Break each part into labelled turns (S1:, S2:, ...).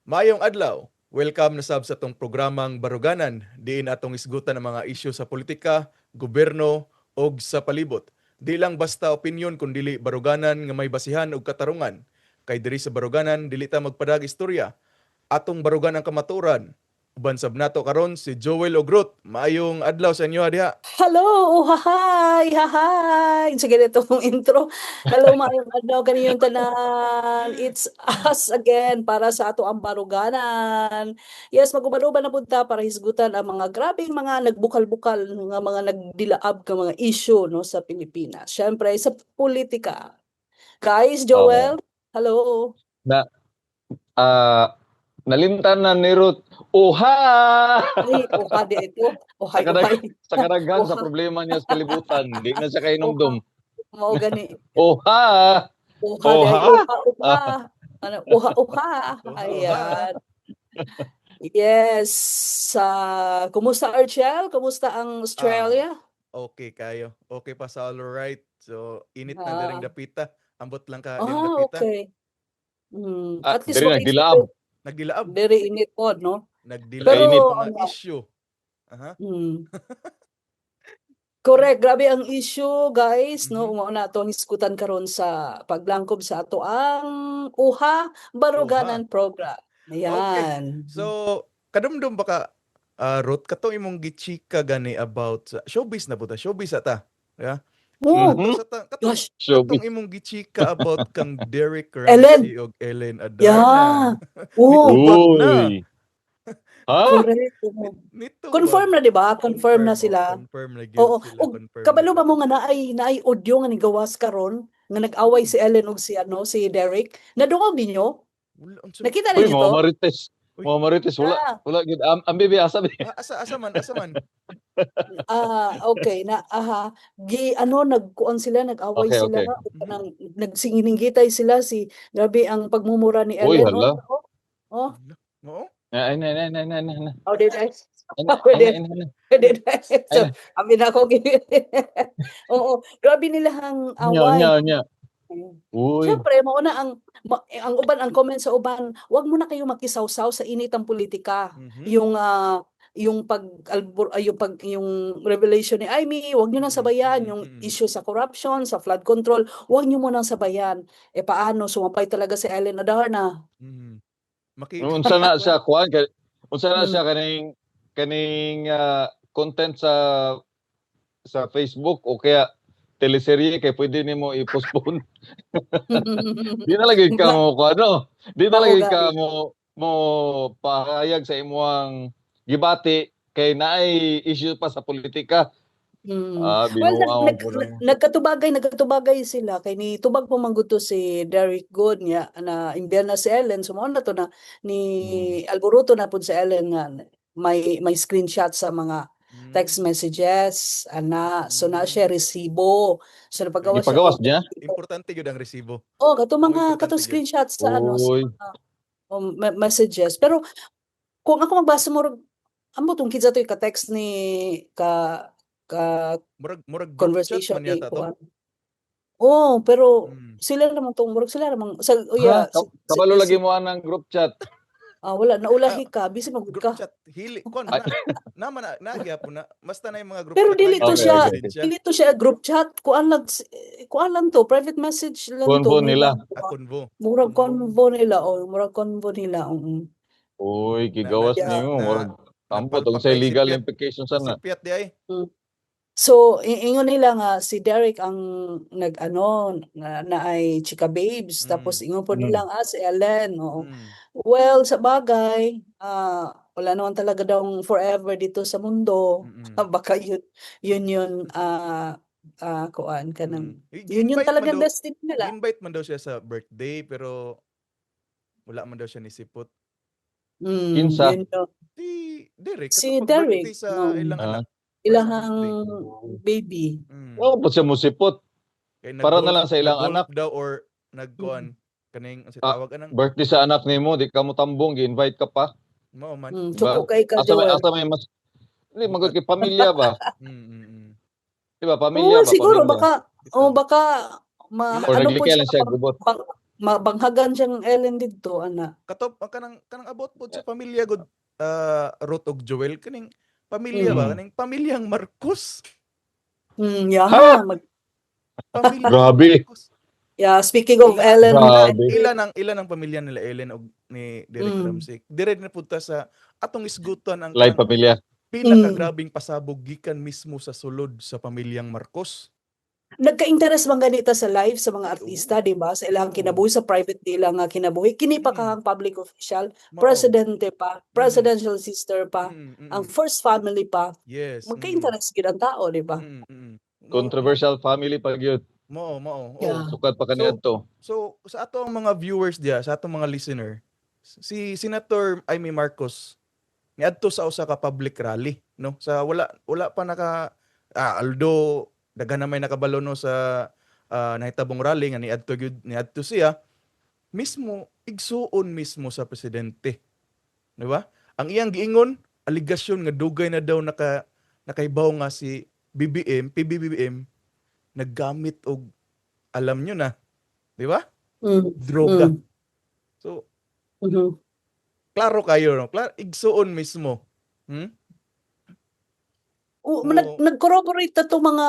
S1: Maayong adlaw. Welcome na sab sa tong programang Baruganan, diin atong isgutan ang mga isyu sa politika, gobyerno ug sa palibot. Di lang basta opinyon kun dili baruganan nga may basihan ug katarungan. Kay diri sa Baruganan dili ta magpadag istorya. Atong barugan ang kamaturan. Uban sab nato karon si Joel Ogrot. Maayong adlaw sa inyo diha.
S2: Hello! Hahay! Hahay! Sa ganitong intro. Hello, maayong adlaw kaniyong tanan. It's us again para sa ato ang baruganan. Yes, magubaluban na punta para hisgutan ang mga grabing mga nagbukal-bukal nga mga nagdilaab ka mga issue no sa Pilipinas. Syempre sa politika. Guys,
S3: Oo.
S2: Joel, hello.
S3: Na nalimtan na ni Ruth. Oha!
S2: Ay, oha di ito. Ohay,
S3: Sa kadag
S2: ohay.
S3: sa kadaghan sa
S2: Oha.
S3: problema niya sa kalibutan, di na siya
S2: Oha.
S3: kainomdom.
S2: Mao gani.
S3: Oha!
S2: Uha di ay
S3: Oha!
S2: uha, uha. Ano, uha, uha. Ayan. Yes. Kumusta Archel? Kumusta ang Australia?
S1: Okay kayo. Okay pa sa all right. So init na diring
S2: Ah,
S1: dapita. Ambot lang ka diring
S2: ah,
S1: dapita.
S2: okay. At least
S3: Diri
S2: what is
S3: nagdilaab.
S1: Nagdilaab.
S2: very init po, no?
S1: Nagdilaab
S2: Pero,
S3: Kainit.
S1: mga
S2: ano,
S1: issue. Aha.
S2: correct, grabe ang issue, guys, no?
S1: Mhm.
S2: Umao na itong iskutan karon sa paglangkob sa ato ang UHA Baruganan Program.
S1: Okay.
S2: Ayan.
S1: So kadumdum baka Ruth katong imong gichika gani about sa showbiz na puta. Showbiz ata. Yeah.
S2: Oh,
S1: Kato sa katong
S2: gosh.
S1: katong imong gichika about kang Derek
S2: Ellen.
S1: Ramsey ug Ellen
S2: Yeah.
S1: Adarna.
S2: Oh,
S1: Nitubag na.
S3: Uy. Ha?
S2: correct.
S1: Nitubag.
S2: Confirm na, di ba? Confirm na sila.
S1: Confirm na gyud
S2: Oo.
S1: sila.
S2: O,
S1: Confirm
S2: kabalo
S1: na
S2: ba mo nga naay audio nga nigawas karon nga nag-away si Ellen ug si Derek? Nadungog ninyo?
S1: Wala,
S2: Nakita
S3: Uy,
S2: ninyo
S3: mga
S2: to?
S3: marites.
S1: Uy.
S3: Mga marites wala
S2: Ah.
S3: wala gid ang bibi asa bi.
S1: Asa man.
S2: Okay na nagkuan sila, nag-away
S3: Okay,
S2: sila
S3: okay.
S2: nagsinginingitay sila grabe ang pagmumura ni
S3: Uy,
S2: Ellen.
S3: hala.
S2: Oh.
S1: Oo.
S3: Ay.
S2: Oh, did I?
S3: Ay.
S2: Did I? So, amin ako. Oo, grabe nila ang away.
S3: Nya. Uy.
S2: Siyempre, mauna ang uban, ang comment sa uban, wag mo na kayo makisawsaw sa initang politika.
S1: Mhm.
S2: Yung revelation ni Amy, wag niyo nang sabayan. Yung issue sa corruption, sa flood control, wag niyo mo nang sabayan. Paano sumapay talaga si Ellen Adarna?
S1: Mhm.
S3: Unsa na siya kuan kay unsa na
S2: Mm.
S3: siya kaning content sa Facebook o kaya teleserye kay pwede nimo i-postpone. Di na lagi ka mo ano, di na
S2: Oo,
S3: lagi
S2: gani.
S3: ka mo pahayag sa imong gibati kay naay issue pa sa politika.
S2: Well,
S3: Binuang po lang.
S2: nagkatubagay sila kay ni tubag pa man gud to si Derek Good niya na imbiyan na si Ellen, sumuon na to na ni Alboroto na pud si Ellen nga may screenshot sa mga text messages so na siya resibo, so napagawa siya
S3: Ipagawas niya?
S1: Importante gyud ang resibo.
S2: kato mga
S1: Importante gyud.
S2: screenshot sa
S3: Uy.
S2: messages. Pero kung ako magbasa mo amo tong kinsa to ka-text ni ka
S1: Murag group chat
S2: conversation
S1: man yata to.
S2: pero sila namang
S3: Kabalo lagi mo anang group chat.
S2: wala naulahi ka busy magud
S1: Group
S2: ka.
S1: chat hili kon naman na gyapon na basta na yung mga group
S2: Pero
S1: chat.
S2: dili to
S3: Okay,
S2: siya
S3: okay.
S2: dili to siya group chat, kuan lang to, private message lang to.
S3: Convo nila.
S1: Convo.
S2: Murag convo nila
S3: Uy, gigawas
S2: Yeah.
S3: nimo murag ampo tong
S1: Nagpalpak
S3: sa
S1: kay
S3: legal
S1: Sipiat.
S3: implications sana.
S1: Sipiat di ay.
S2: So ingon nila nga si Derek ang na ay chika babes, tapos ingon po nila si Ellen. Well, sa bagay, wala naman talaga daw forever dito sa mundo. Baka yun kuan kanang yun talagang destiny nila.
S1: Invite man daw siya sa birthday pero wala man daw siya nisipot.
S3: Kinsa?
S2: Yun yun.
S1: Si Derek,
S2: Si
S1: katong
S2: Derek,
S1: birthday sa ilang anak.
S2: ilahang baby.
S3: Oh, pa siya musipot. Para na lang sa ilang anak.
S1: daw or nagkuan kaning ang tawag anang
S3: Birthday sa anak nimo, di ka mo tambong, gi-invite ka pa.
S1: mao man.
S2: So kay ka Joel.
S3: Asa may mas hindi magod kay pamilya ba? Di ba pamilya ba?
S2: Siguro
S3: pamilya.
S2: baka
S3: Or naglikay lang siya gubot.
S2: mabanghagan siyang Ellen didto ana.
S1: Katop kanang abot po sa pamilya gud Ruth ug Joel kaning pamilya ba
S2: Mm.
S1: kaning pamilyang Marcos.
S3: Ha?
S2: Yeah,
S1: Pamilya
S3: Grabe.
S1: Marcos.
S2: yeah, speaking of
S1: Ila
S2: Ellen
S3: Grabe.
S1: ilan ang pamilya nila Ellen og ni Derek
S2: Mm.
S1: Ramsey. Dire na punta sa atong isgutan ang
S3: Live
S1: kanang
S3: pamilya.
S1: pinakagrabing pasabog gikan mismo sa sulod sa pamilyang Marcos.
S2: Nagka-interest man ganita sa life sa mga
S1: Ay,
S2: artista, di ba? Sa ilang
S1: oo.
S2: kinabuhi, sa private nila nga kinabuhi. Kini pa
S1: Mm.
S2: kang public official,
S1: Mao.
S2: presidente pa,
S1: Mm.
S2: presidential sister pa, ang
S1: Mm.
S2: first family pa.
S1: Yes.
S2: Magka-interest gid ang tao, di ba?
S3: Controversial family pag yun.
S1: Mao. Oo.
S2: Yeah.
S3: Sukat pa kaniadto.
S1: So sa atong mga viewers diya, sa atong mga listener, si Senator Amy Marcos niadto sa usa ka public rally, no? Sa wala pa naka although daghan na may nakabalo no sa nahitabong rally nga niadto siya mismo igsuon mismo sa presidente. Di ba? Ang iyang giingon, aligasyon nga dugay na daw nakaibaw nga si PBBM naggamit og alam nyo na, di ba? Droga. So,
S2: Mhm.
S1: klaro kayo, no? Igsuon mismo.
S2: Nag-corroborate na itong mga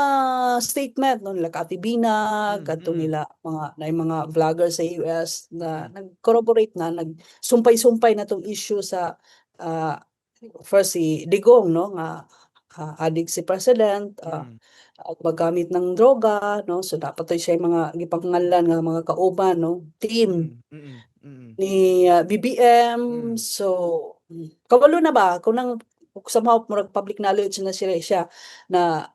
S2: statement no, nila Kati Binag, katong nila mga vlogger sa US na nag-corroborate na, nagsumpay-sumpay na itong issue sa first si Digong, no, nga adik si President, at maggamit ng droga, no, so dapat siya yung mga gipangalan nga mga kauban, no, team ni BBM, so kabalo na ba kung nang somehow murag public knowledge na siya na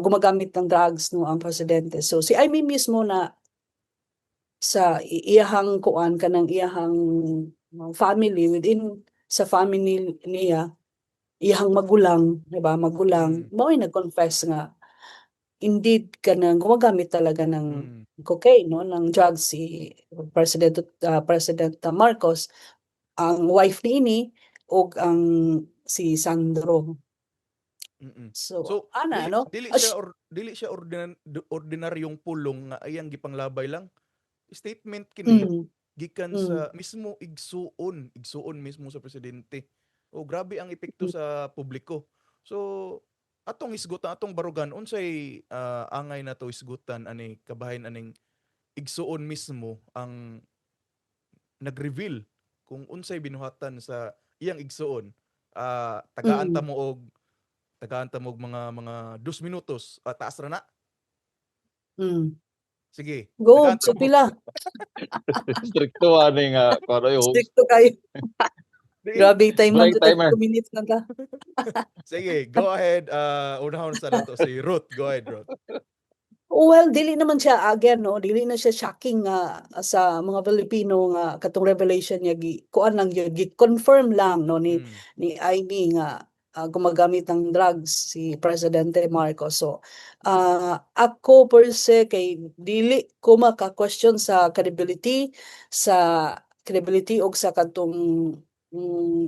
S2: gumagamit ng drugs no ang presidente. So si Amy mismo na sa iyahang kuan kanang iyahang family within sa family niya, iyahang magulang, di ba? Magulang, mao'y nag-confess nga indeed kanang gumagamit talaga ng cocaine, no, ng drugs si President Marcos, ang wife ni og ang si Sandro. So, ana, no?
S1: Dili siya ordinaryong pulong nga ayang gipanglabay lang. Statement kini gikan sa mismo igsuon mismo sa presidente. O grabe ang epekto sa publiko. So atong isgutan, atong barugan unsay angay na to isgutan ani kabahin aning igsuon mismo ang nag-reveal kung unsay binuhatan sa iyang igsuon. Tagaan ta mo og mga 2 minutos. Taas ra na. Sige.
S2: Go, so pila.
S3: Stricto ani nga para yung
S2: Stricto kayo. Grabe time
S3: break
S2: man
S3: timer.
S2: 2 minutes na ta.
S1: Sige, go ahead. Unahon sa nato si Ruth. Go ahead, Ruth.
S2: Well, dili naman siya again, no, dili na siya shocking nga sa mga Pilipino nga katong revelation niya kuan lang yun, confirm lang no ni Amy nga gumagamit ng drugs si Presidente Marcos. So ako per se kay dili ko maka-question sa credibility og sa katong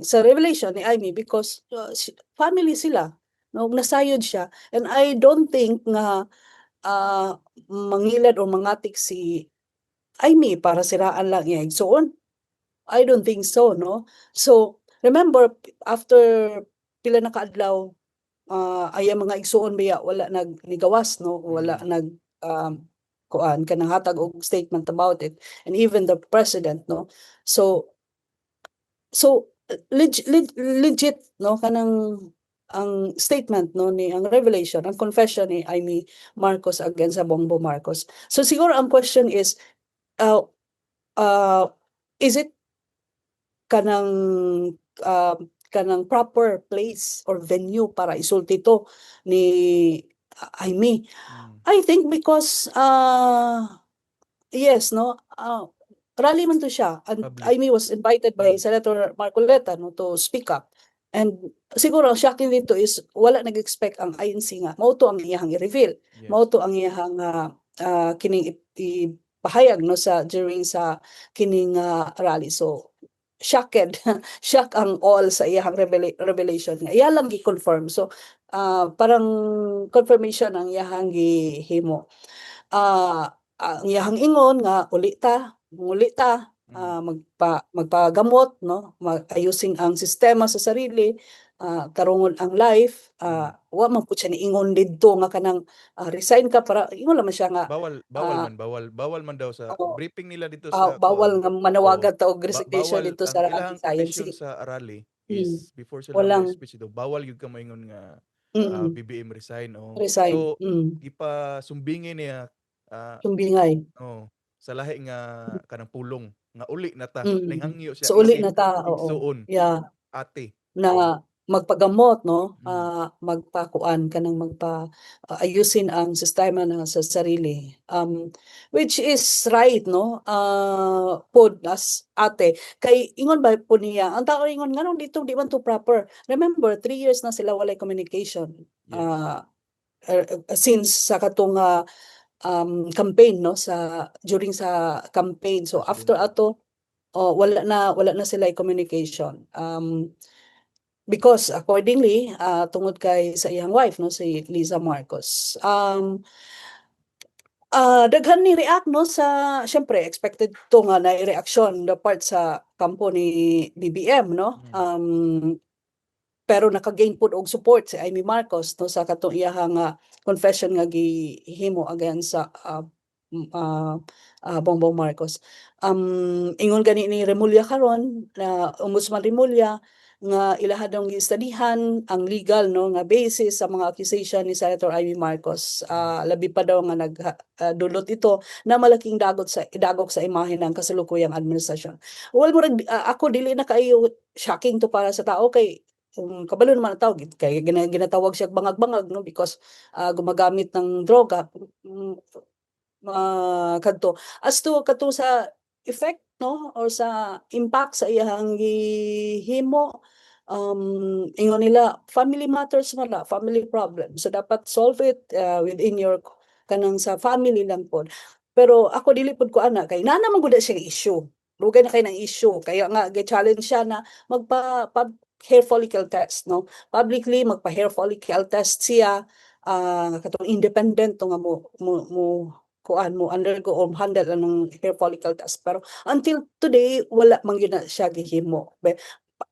S2: sa revelation ni Amy because family sila, no, nasayod siya, and I don't think nga mangilad o mangatik si Amy para siraan lang niya igsoon. I don't think so, no? So, remember, after pila na kaadlaw, ay mga igsoon biya, wala nagnigawas, no? Wala kuan kanang hatag og statement about it. And even the president, no? So legit, no? Kanang ang statement no ni ang revelation, ang confession ni Amy Marcos against sa Bongbong Marcos. So siguro ang question is is it kanang proper place or venue para isulti to ni Amy? I think because yes, no, rally man to siya, and Amy was invited by Senator Marcoleta, no, to speak up. And siguro ang shocking dito is wala nag-expect ang INC nga mao to ang iyahang i-reveal, mao to ang iyahang kining ipahayag no sa during sa kining rally. So shocked shock ang all sa iyahang revelation nga iya lang gi-confirm. So parang confirmation ang iyahang gihimo. ang iyahang ingon nga uli ta magpagamot no, ayusin ang sistema sa sarili, tarungon ang life, wa man pud siya niingon didto nga kanang resign ka para ingon naman siya nga ah,
S1: Bawal man daw sa
S2: oo,
S1: briefing nila dito sa
S2: bawal
S1: kuan.
S2: nga
S1: Oo.
S2: manawagan ta og resignation
S1: Bawal
S2: dito
S1: ang
S2: sa
S1: ilahang kondisyon
S2: anti-science.
S1: sa Arali
S2: Mm,
S1: is before sila
S2: walang
S1: ma-speech daw bawal gyud ka moingon nga
S2: mm,
S1: BBM resign. Oh.
S2: resign,
S1: So gipasumbingin niya
S2: sumbingay.
S1: oh, sa lahi nga kanang pulong nga uli na ta
S2: Mm.
S1: nanghangyo siya
S2: So uli na ta, oo.
S1: igsuon
S2: Yeah,
S1: ate.
S2: na magpagamot no,
S1: Mm.
S2: magpakuan kanang ayusin ang sistema na sa sarili. Which is right no. Pod as ate kay ingon ba po niya, ang tao ingon nganong dito di man to proper. Remember 3 years na sila walay communication.
S1: Yes.
S2: Since sa katong campaign no, sa during sa campaign. So after
S1: Presidente.
S2: ato wala na sila communication. Because accordingly, tungod kay sa iyang wife no, si Liza Marcos. Daghan ni react no sa syempre expected to nga na reaction the part sa kampo ni BBM no. Pero naka-gain pud og support si Amy Marcos no sa katong iyahang confession nga gihimo against sa Bongbong Marcos. Ingon gani ni Remulla karon na Ombudsman Remulla nga ilaha daw gistudihan ang legal no nga basis sa mga accusation ni Senator Amy Marcos. Labi pa daw nga nagdulot ito na malaking dagok sa imahe ng kasalukuyang administrasyon. Well, murag ako dili na kaayo shocking to para sa tao kay kabalo naman ang tao kay ginatawag siya bangag-bangag no because gumagamit ng droga. Kadto as to kato sa effect no or sa impact sa iyang gihimo, ingon nila family matters man family problem, so dapat solve it within your kanang sa family lang pod. Pero ako dili pod ko ana kay naa naman gud siya issue, dugay na kay ng issue kaya nga gi-challenge siya na hair follicle test no, publicly magpa hair follicle test siya, katong independent to nga mo kuan mo undergo or handle ng hair follicle test. Pero until today wala man gyud na siya gihimo.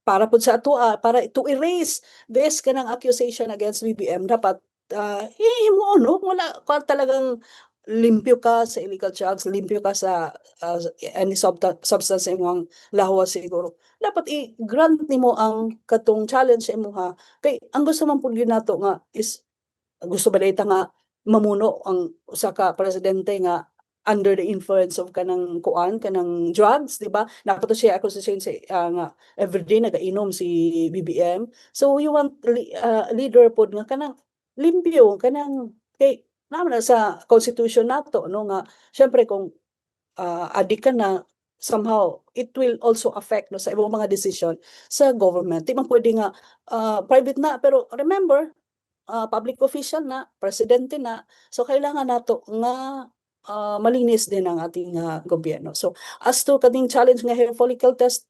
S2: Para pud sa ato para to erase this kanang accusation against BBM dapat himo no wala ka talagang limpyo ka sa illegal drugs, limpyo ka sa any substance sa imong lawas siguro. Dapat i-grant nimo ang katong challenge sa imuha kay ang gusto man pud gyud nato nga is gusto ba dayta nga mamuno ang usa ka presidente nga under the influence of kanang drugs, di ba? Napato siya accusation sa nga everyday nagainom si BBM. So you want leader pod nga kanang limpyo kanang kay naman na sa constitution nato no nga syempre kung adik ka na somehow it will also affect no sa ibang mga decision sa government. Di man pwede nga private na pero remember public official na, presidente na. So kailangan nato nga malinis din ang ating gobyerno. So as to kaning challenge nga hair follicle test,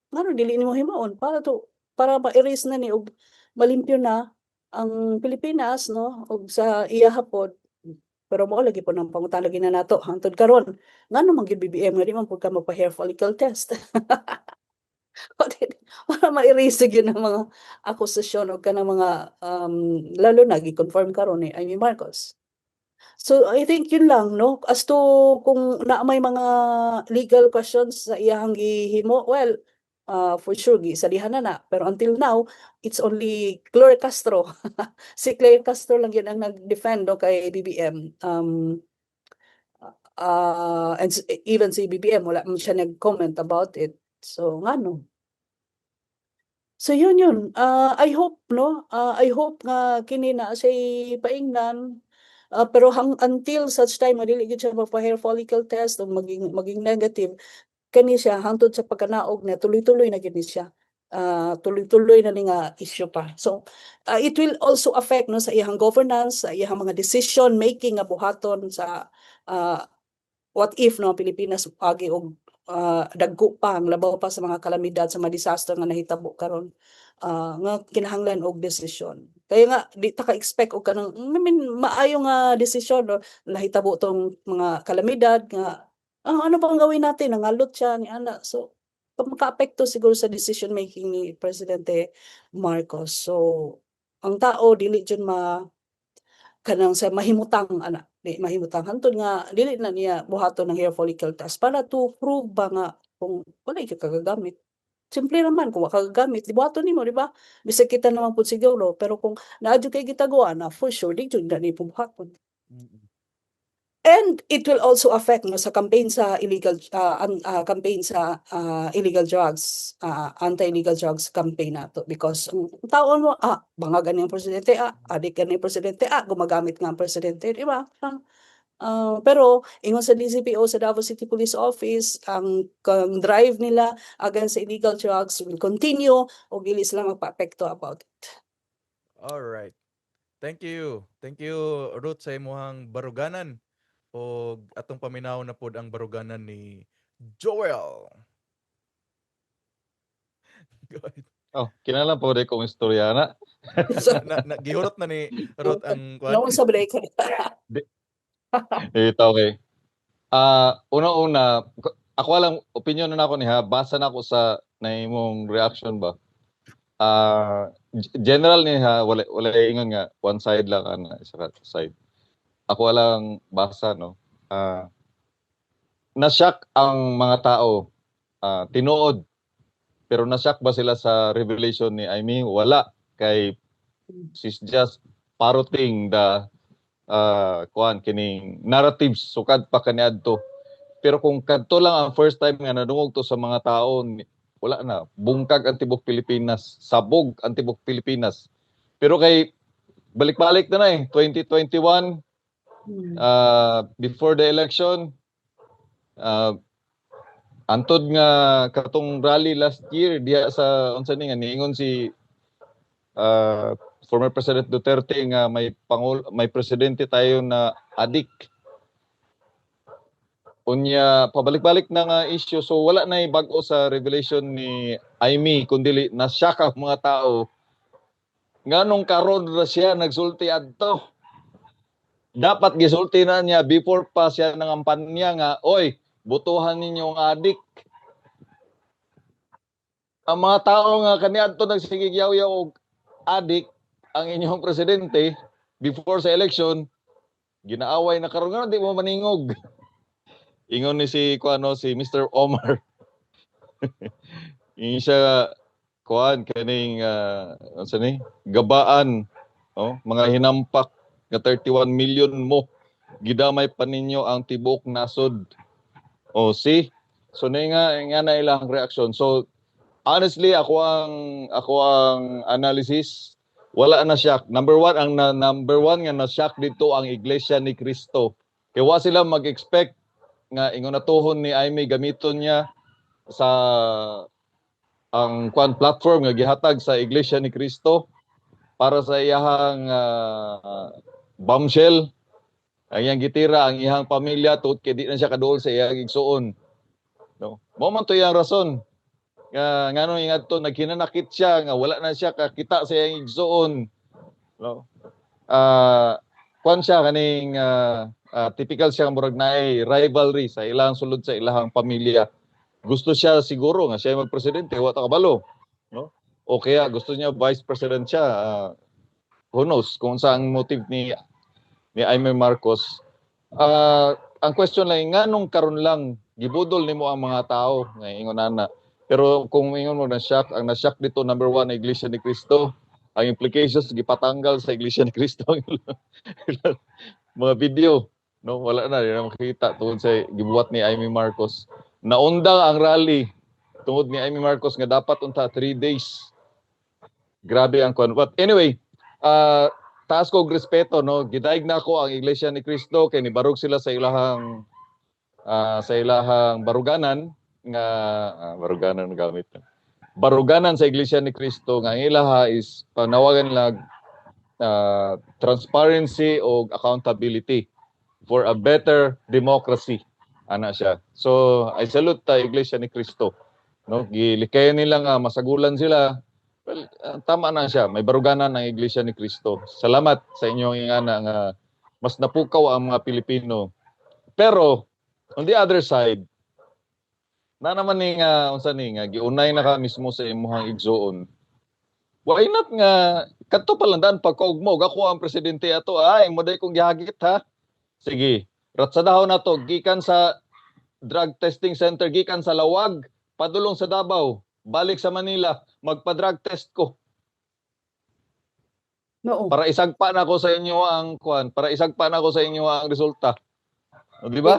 S2: ngano dili nimo himaon para ma-erase na ni og malimpyo na ang Pilipinas no og sa iya hapon. Pero mo lagi po nang pangutan lagi na nato hangtod karon. Ngano man gyud BBM nga di man pud ka magpa hair follicle test. Para ma-erase gyud ang mga akusasyon o kanang mga lalo na gi-confirm karon ni Amy Marcos. So I think yun lang no as to kung na may mga legal questions sa iyang gihimo, well for sure gisalihan na pero until now it's only Claire Castro. Si Claire Castro lang yun ang nag-defend no, kay BBM. And even si BBM wala man siya nag-comment about it. So ngano. So yun. I hope no, I hope nga kini na say paingnan. Pero until such time nga dili gyud siya magpa-hair follicle test o maging negative, kani siya hangtod sa pagkanaog na tuloy-tuloy na gid siya. Tuloy-tuloy na ni nga issue pa. So it will also affect no sa iyang governance, sa iyang mga decision making nga buhaton sa what if no Pilipinas agi og dagko pa ang labaw pa sa mga kalamidad sa mga disaster nga nahitabo karon nga kinahanglan og desisyon. Kaya nga di ta ka-expect og kanang I mean maayo nga desisyon no nahitabo tong mga kalamidad nga ano bang gawin natin nangalot siya ni ana so makaapekto siguro sa decision making ni Presidente Marcos. So ang tao dili jud kanang sa mahimutang ana di mahimutang hantod nga dili na niya buhaton ng hair follicle test para to prove ba nga kung wala ka kagagamit. Simple naman kung wa ka gagamit buhaton nimo di ba? Bisag kita naman pud siguro pero kung naa jud kay gitaguan na for sure di jud na ni buhaton.
S1: Mm.
S2: And it will also affect no sa campaign sa illegal campaign sa illegal drugs, anti-illegal drugs campaign nato because ang taon mo bangag ani ang presidente adik ani ang presidente gumagamit nga ang presidente di ba? Pero ingon sa DCPO sa Davao City Police Office ang drive nila against sa illegal drugs will continue o dili sila magpaapekto about it.
S1: All right. Thank you. Thank you Ruth sa imong baruganan o atong paminaw na pod ang baruganan ni Joel. Go ahead.
S3: Oh, kinala po kong istorya na.
S1: Gihurot na ni Ruth ang
S2: Naon sa break.
S3: Ito okay. Una-una, ako lang opinion na ako niha, basa na ako sa naimong reaction ba. General niya wala ingon nga one side lang ana isa side. Ako lang basa no. Na-shock ang mga tao. Tinuod. Pero na-shock ba sila sa revelation ni Amy? Wala kay she's just parroting the kining narratives sukad pa kaniadto. Pero kung kadto lang ang first time nga nadungog to sa mga tao, wala na. Bungkag ang tibok Pilipinas, sabog ang tibok Pilipinas. Pero kay balik-balik na 2021 before the election antod nga katong rally last year diya sa unsa ni nga niingon si former President Duterte nga may presidente tayo na adik. Unya pabalik-balik na nga issue so wala na bag-o sa revelation ni Amy kundi na-shock ang mga tao nganong karon ra siya nagsulti adto. Dapat gisulti na niya before pa siya nangampan niya nga oy butuhan ninyo ang adik. Ang mga tao nga kaniadto nagsigigyaw-yaw og adik ang inyong presidente before sa election ginaaway na karon nga di mo maningog. Ingon ni si Mr. Omar. Ingon siya kaning gabaan mga hinampak nga 31 million mo gidamay pa ninyo ang tibok nasod. So nga na ilang reaction. So honestly ako ang analysis wala na shock. Number one nga na shock dito ang Iglesia ni Cristo. Kaya wa sila mag-expect nga ingon natuhon ni Amy gamiton niya sa ang platform nga gihatag sa Iglesia ni Cristo para sa iyahang bombshell ang iyang gitira ang iyang pamilya tungod kay di na siya kaduol sa iyang igsuon no mo man to iyang rason nga ngano ingadto naghinanakit siya nga wala na siya kakita sa iyang igsuon no siya kaning typical siya murag naay rivalry sa ilang sulod sa ilang pamilya gusto siya siguro nga siya magpresidente wa ta kabalo no o kaya gusto niya vice president siya who knows kung saang motive ni Amy Marcos. Ang question lang nganong karon lang gibudol nimo ang mga tao nga ingon ana. Pero kung ingon mo ang na-shock dito number one na Iglesia ni Cristo, ang implications gipatanggal sa Iglesia ni Cristo mga video no wala na makita tungod sa gibuhat ni Amy Marcos. Naundang ang rally tungod ni Amy Marcos nga dapat unta 3 days. Grabe ang but anyway, taas ko og respeto no gidaig na ako ang Iglesia ni Cristo kay nibarog sila sa ilahang baruganan nga baruganan gamit baruganan sa Iglesia ni Cristo nga ang ilaha is panawagan nila transparency o accountability for a better democracy ana siya. So I salute ta Iglesia ni Cristo no gilikayan nila nga masagulan sila well tama na siya. May baruganan ng Iglesia ni Cristo. Salamat sa inyong ingana nga mas napukaw ang mga Pilipino. Pero on the other side, na naman ni nga unsa ni nga giunay na ka mismo sa imong igsuon. Why not nga kadto palandan pagkaugmog ako ang presidente ato ay mo day kong gihagit ha. Sige, ratsadahon na to gikan sa drug testing center gikan sa Lawag padulong sa Davao, balik sa Manila, magpa-drug test ko.
S2: No.
S3: Para isagpa na ko sa inyo ang kuan, para isagpa na ko sa inyo ang resulta. O, di ba?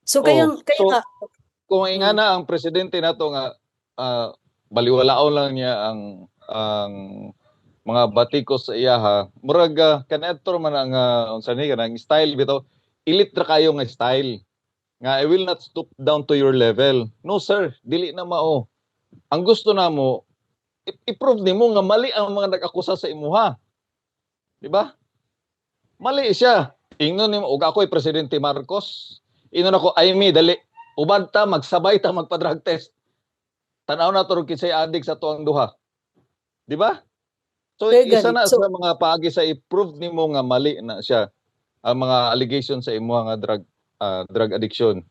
S2: So kaya nga
S3: kung ingana ang presidente nato nga baliwalaon lang niya ang mga batikos sa iyaha, murag kanadto man ang unsa ni kanang style bitaw, elite ra kayo nga style. Nga I will not stoop down to your level. No sir, dili na mao. Ang gusto namo i-prove nimo nga mali ang mga nag-akusa sa imuha. Di ba? Mali siya. Ingnon nimo ug ako ay presidente Marcos. Ingnon ako ay mi dali ubad ta magsabay ta magpa-drug test. Tanaw na to kinsay adik sa tuang duha. Di ba? So isa na sa mga paagi sa i-prove nimo nga mali na siya ang mga allegations sa imuha nga drug addiction.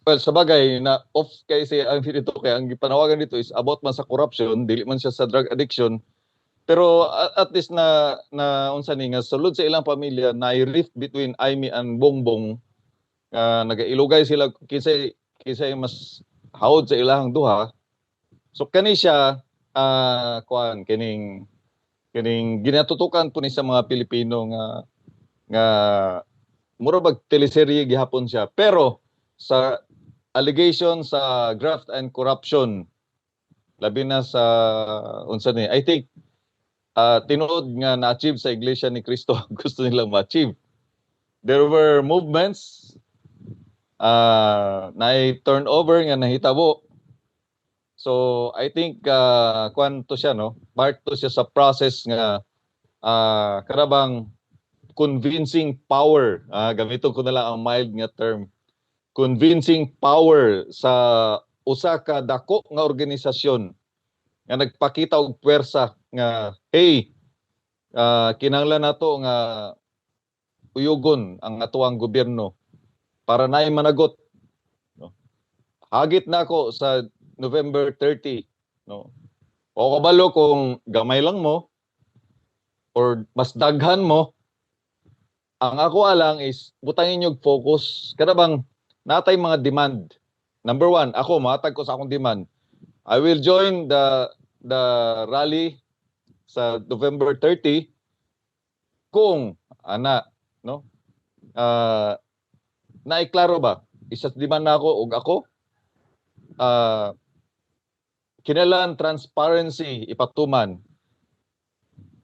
S3: Well, sabagay na off kay si ang dito kaya ang panawagan dito is about man sa corruption, dili man siya sa drug addiction. Pero at least na unsa ni nga sulod sa ilang pamilya na rift between Aimee and Bongbong, nagailugay sila kisay mas hawod sa ilang duha. So kani siya kining ginatutukan po ni sa mga Pilipino nga mura bag teleserye gihapon siya. Pero sa allegation sa graft and corruption, labi na sa unsa ni, I think tinuod nga na-achieve sa Iglesia ni Cristo gusto nilang ma-achieve. There were movements na turnover nga nahitabo. So I think kwan to siya no, part to siya sa process nga karabang convincing power, gamiton ko na lang ang mild nga term, convincing power sa usa ka dako nga organisasyon nga nagpakita og puwersa nga hey, kinahanglan nato nga uyugon ang atuang gobyerno para naay managot, no? Hagit na ako sa November 30, no? O kabalo kung gamay lang mo or mas daghan mo. Ang ako alang is butangin yung focus. Kada bang natay mga demand. Number one, ako matag ko sa akong demand. I will join the rally sa November 30 kung no? Naiklaro ba? Isa demand na ako ug ako kinahanglan transparency ipatuman.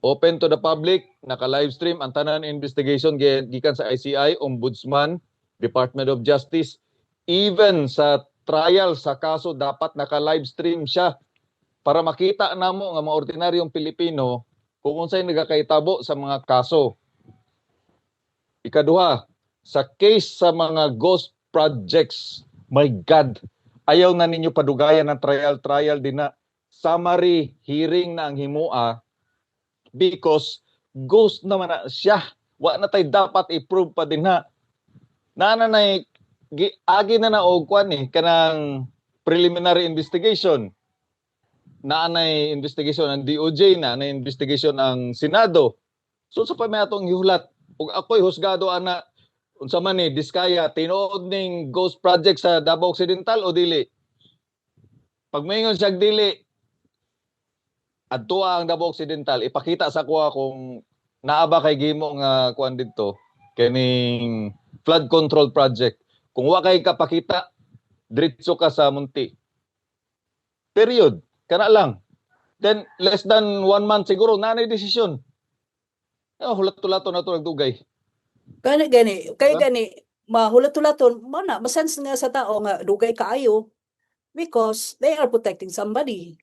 S3: Open to the public, naka-live stream ang tanan investigation gikan sa ICI, Ombudsman, Department of Justice, even sa trial sa kaso dapat naka-live stream siya para makita namo nga mga ordinaryong Pilipino kung unsay nagakaitabo sa mga kaso. Ikaduha, sa case sa mga ghost projects, my God, ayaw na ninyo padugayan ng trial din na summary hearing na ang himua because ghost naman na siya. Wa na tay dapat i-prove pa din na. Nanay agi na og kwan kanang preliminary investigation. Naanay investigation ang DOJ, naanay investigation ang Senado. So sa pa may atong gihulat ug ako'y husgado ana unsa man ni Diskaya tinuod ning ghost project sa Davao Occidental o dili. Pag maingon siya dili, adto ang Davao Occidental, ipakita sa kuha kung naaba kay gimo nga kuan didto kining flood control project. Kung wa kay kapakita, diretso ka sa munti. Period. Kana lang. Then less than 1 month siguro nanay desisyon. Hulat-tulaton na to nagdugay.
S2: Kaya gani mahulat-tulaton mo na masens nga sa tao nga dugay kaayo because they are protecting somebody.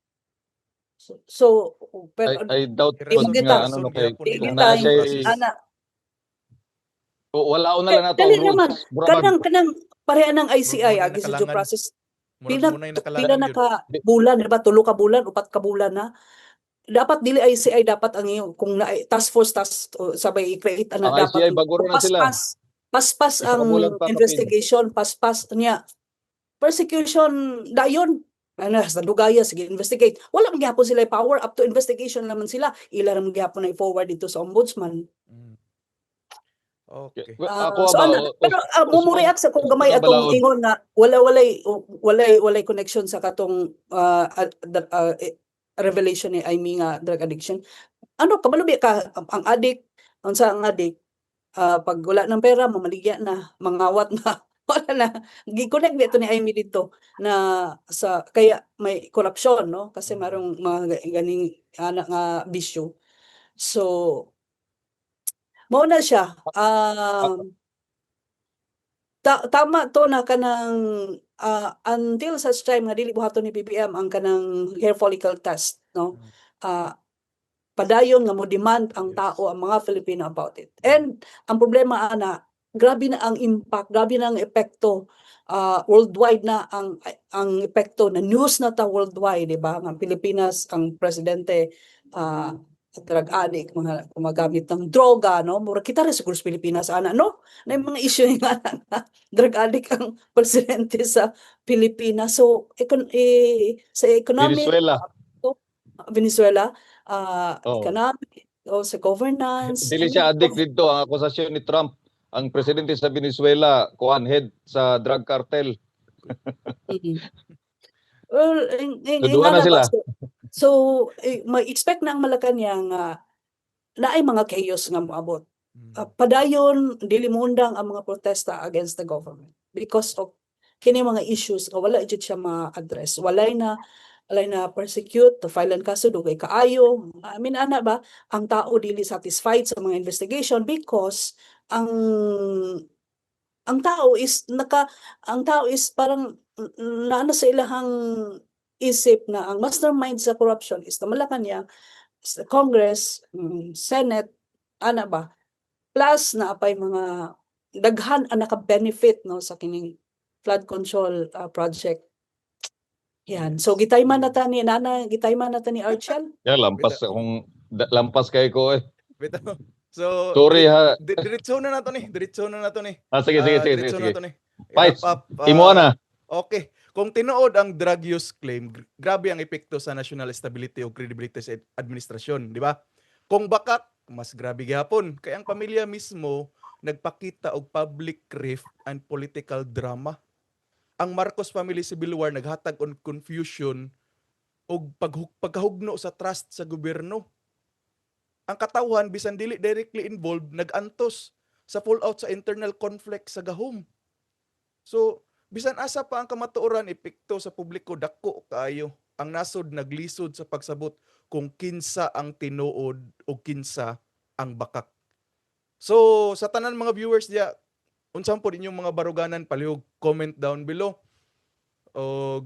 S2: So pero
S3: I doubt
S2: Yung
S3: nga
S2: kita,
S3: ano kay
S2: Daily
S3: kung na
S2: time,
S3: siya
S2: ana.
S3: wala na lang nato
S2: Dali
S3: ang
S2: naman.
S3: rules. Murabag
S2: Kanang pareha ng ICI
S1: Murag
S2: agi sa due
S1: nakalangan.
S2: process.
S1: Murag
S2: Pila
S1: munay
S2: pila
S1: nakalaan
S2: na
S1: yun.
S2: ka bulan, di ba? 3 ka bulan, 4 ka bulan na. Dapat dili ICI dapat ang iyo kung na task force sabay i-create
S3: Ang
S2: ana dapat
S3: ICI bago na sila.
S2: paspas
S3: Isa ka
S2: ang
S3: bulan pa kapin.
S2: investigation, paspas niya. Persecution dayon. Ano, sa dugaya, sige, investigate. Wala man gyapon sila power, up to investigation naman sila. Ila man gyapon na i-forward dito sa ombudsman.
S1: Mm. Okay.
S3: Ako
S2: So
S3: ba,
S2: ano, pero mo react sa kung gamay
S3: na
S2: atong
S3: balaod.
S2: ingon nga walay connection sa katong revelation ni Amy nga drug addiction. Ano kabalubi ka ang addict, unsa ang addict, pag wala ng pera mamaligya na, mangawat na, wala na. Gi-connect dito ni Amy dito na sa kaya may corruption, no? Kasi marong mga ganing anak nga bisyo. So mao na siya. Tama to na kanang until such time nga dili buhaton ni BBM ang kanang hair follicle test, no? Padayon nga mo demand ang
S1: Yes.
S2: tao, ang mga Filipino about it. And ang problema ana, grabe na ang impact, grabe na ang epekto, worldwide na ang epekto na news na ta worldwide, di ba? Ang Pilipinas, ang presidente drug addict, mga gumagamit ng droga, no? Mura kita rin siguro sa Pilipinas ana, no? Na yung mga issue nga na drug addict ang presidente sa Pilipinas. So sa economic Venezuela, economic o sa governance.
S3: Dili siya addict dito. Ang akusasyon ni Trump, ang presidente sa Venezuela, head sa drug cartel.
S2: Well,
S3: Duduan na sila.
S2: So ma-expect na ang Malacanang na ay mga chaos nga moabot. Padayon dili mo undang ang mga protesta against the government because of kini mga issues nga wala jud siya ma-address. Walay na persecute, to file ang kaso dugay kaayo. I mean ana ba ang tao dili satisfied sa mga investigation because ang tao is parang naano sa ilahang isip na ang mastermind sa corruption is the Malacanang, is the Congress, Senate, ana ba? Plus na apay mga daghan ang naka-benefit no sa kining flood control project. Yan. So gitayman na ta ni Archel.
S3: Lampas kay ko eh.
S1: Bitaw. So
S3: Sorry ha.
S1: Diretso na nato ni.
S3: Sige.
S1: Diretso na to ni.
S3: Fights.
S1: Wrap up,
S3: Imo na.
S1: Okay. Kung tinuod ang drug use claim, grabe ang epekto sa national stability o credibility sa administrasyon, di ba? Kung bakak, mas grabe gyapon. Kaya ang pamilya mismo nagpakita og public rift and political drama. Ang Marcos family civil war naghatag on confusion og pagkahugno sa trust sa gobyerno. Ang katawhan bisan dili directly involved nagantos sa fallout sa internal conflict sa gahom. So bisan asa pa ang kamatuoran epekto sa publiko dako kaayo. Ang nasod naglisod sa pagsabot kung kinsa ang tinuod o kinsa ang bakak. So sa tanan mga viewers diya, unsam po inyong mga baruganan, palihog comment down below. O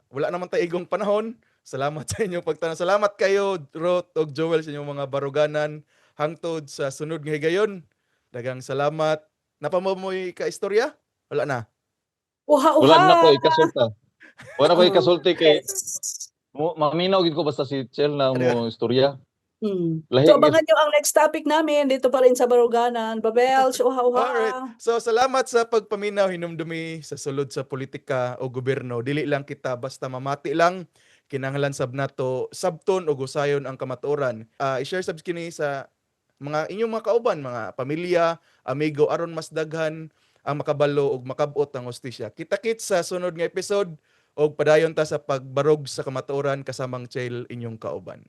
S1: wala naman tayo igong panahon. Salamat sa inyong pagtanong. Salamat kayo Roth og Joel sa inyong mga baruganan hangtod sa sunod nga higayon. Dagang salamat. Napamoy ka istorya? Wala na.
S2: Uha.
S3: Wala na ko ikasulta. Wala ko ikasulti kay
S2: Yes.
S3: maminaw gid ko basta si Chel na mo istorya. Lahi
S2: So abangan nyo ang next topic namin dito pa rin sa Baruganan. Babel, uha.
S1: Alright. So salamat sa pagpaminaw hinumdumi sa sulod sa politika o gobyerno. Dili lang kita basta mamati lang. Kinahanglan sab nato sabton o gusayon ang kamatuoran. I-share sab kini sa mga inyong mga kauban, mga pamilya, amigo aron mas daghan ang makabalo ug makabot ang hustisya. Kita-kits sa sunod nga episode og padayon ta sa pagbarog sa kamatuoran kasamang Chel inyong kauban.